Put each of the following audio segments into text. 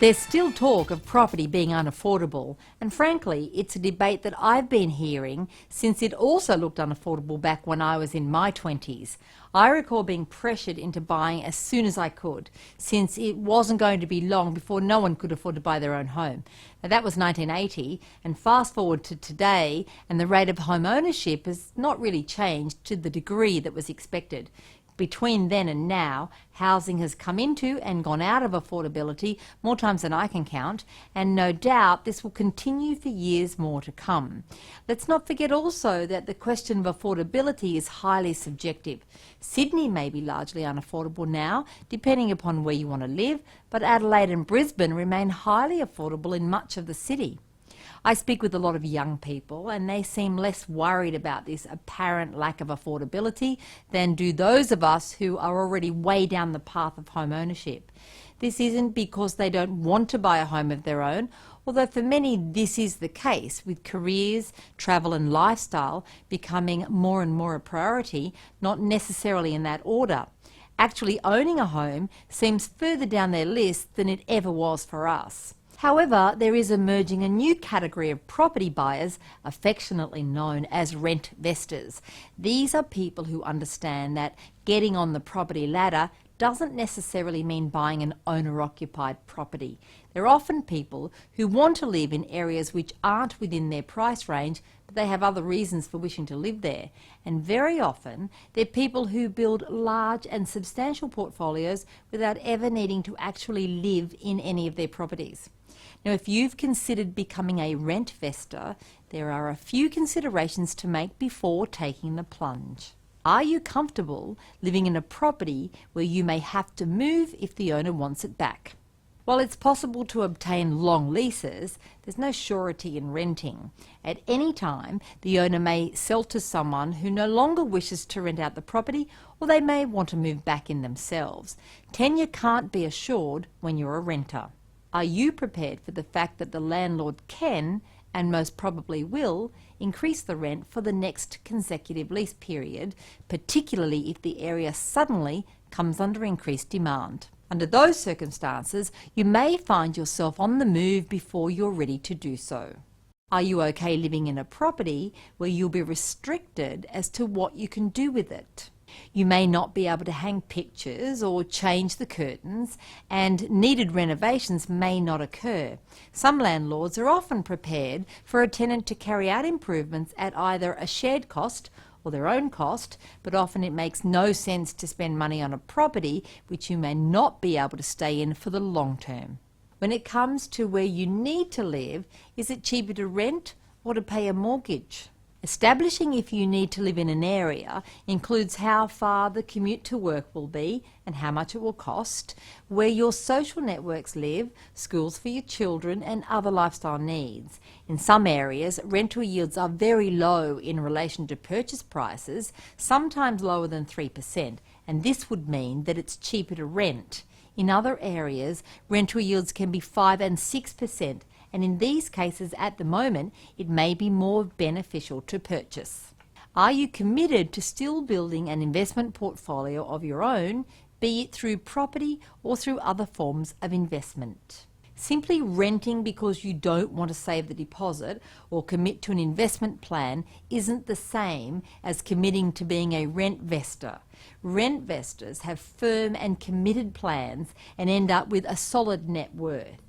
There's still talk of property being unaffordable, and frankly, it's a debate that I've been hearing since it also looked unaffordable back when I was in my 20s. I recall being pressured into buying as soon as I could, since it wasn't going to be long before no one could afford to buy their own home. Now, that was 1980, and fast forward to today, and the rate of home ownership has not really changed to the degree that was expected. Between then and now, housing has come into and gone out of affordability more times than I can count, and no doubt this will continue for years more to come. Let's not forget also that the question of affordability is highly subjective. Sydney may be largely unaffordable now, depending upon where you want to live, but Adelaide and Brisbane remain highly affordable in much of the city. I speak with a lot of young people, and they seem less worried about this apparent lack of affordability than do those of us who are already way down the path of home ownership. This isn't because they don't want to buy a home of their own, although for many this is the case, with careers, travel and lifestyle becoming more and more a priority, not necessarily in that order. Actually, owning a home seems further down their list than it ever was for us. However, there is emerging a new category of property buyers, affectionately known as rentvestors. These are people who understand that getting on the property ladder doesn't necessarily mean buying an owner-occupied property. They're often people who want to live in areas which aren't within their price range, but they have other reasons for wishing to live there. And very often, they're people who build large and substantial portfolios without ever needing to actually live in any of their properties. Now, if you've considered becoming a rentvestor, there are a few considerations to make before taking the plunge. Are you comfortable living in a property where you may have to move if the owner wants it back? While it's possible to obtain long leases, there's no surety in renting. At any time, the owner may sell to someone who no longer wishes to rent out the property, or they may want to move back in themselves. Tenure can't be assured when you're a renter. Are you prepared for the fact that the landlord can, and most probably will, increase the rent for the next consecutive lease period, particularly if the area suddenly comes under increased demand? Under those circumstances, you may find yourself on the move before you're ready to do so. Are you okay living in a property where you'll be restricted as to what you can do with it? You may not be able to hang pictures or change the curtains, and needed renovations may not occur. Some landlords are often prepared for a tenant to carry out improvements at either a shared cost or their own cost, but often it makes no sense to spend money on a property which you may not be able to stay in for the long term. When it comes to where you need to live, is it cheaper to rent or to pay a mortgage? Establishing if you need to live in an area includes how far the commute to work will be and how much it will cost, where your social networks live, schools for your children and other lifestyle needs. In some areas, rental yields are very low in relation to purchase prices, sometimes lower than 3%, and this would mean that it's cheaper to rent. In other areas, rental yields can be 5 and 6%, and in these cases at the moment it may be more beneficial to purchase. Are you committed to still building an investment portfolio of your own, be it through property or through other forms of investment? Simply renting because you don't want to save the deposit or commit to an investment plan isn't the same as committing to being a rentvestor. Rentvestors have firm and committed plans and end up with a solid net worth.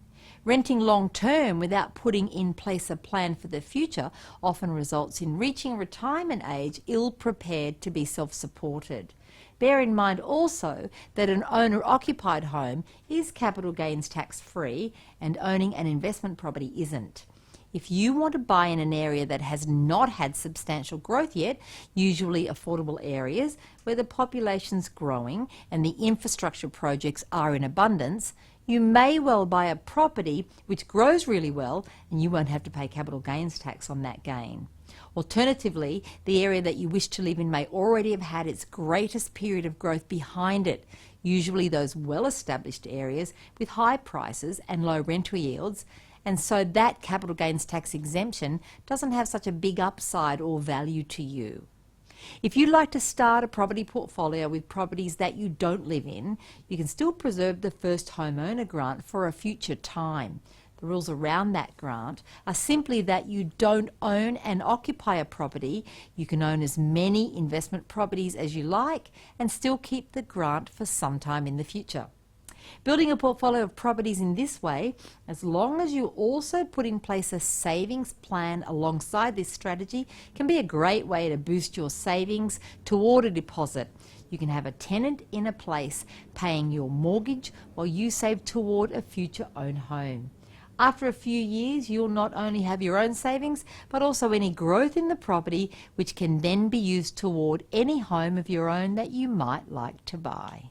Renting long-term without putting in place a plan for the future often results in reaching retirement age ill-prepared to be self-supported. Bear in mind also that an owner-occupied home is capital gains tax-free and owning an investment property isn't. If you want to buy in an area that has not had substantial growth yet, usually affordable areas where the population's growing and the infrastructure projects are in abundance, you may well buy a property which grows really well and you won't have to pay capital gains tax on that gain. Alternatively, the area that you wish to live in may already have had its greatest period of growth behind it, usually those well-established areas with high prices and low rental yields, and so that capital gains tax exemption doesn't have such a big upside or value to you. If you'd like to start a property portfolio with properties that you don't live in, you can still preserve the first homeowner grant for a future time. The rules around that grant are simply that you don't own and occupy a property. You can own as many investment properties as you like and still keep the grant for some time in the future. Building a portfolio of properties in this way, as long as you also put in place a savings plan alongside this strategy, can be a great way to boost your savings toward a deposit. You can have a tenant in a place paying your mortgage while you save toward a future own home. After a few years, you'll not only have your own savings, but also any growth in the property, which can then be used toward any home of your own that you might like to buy.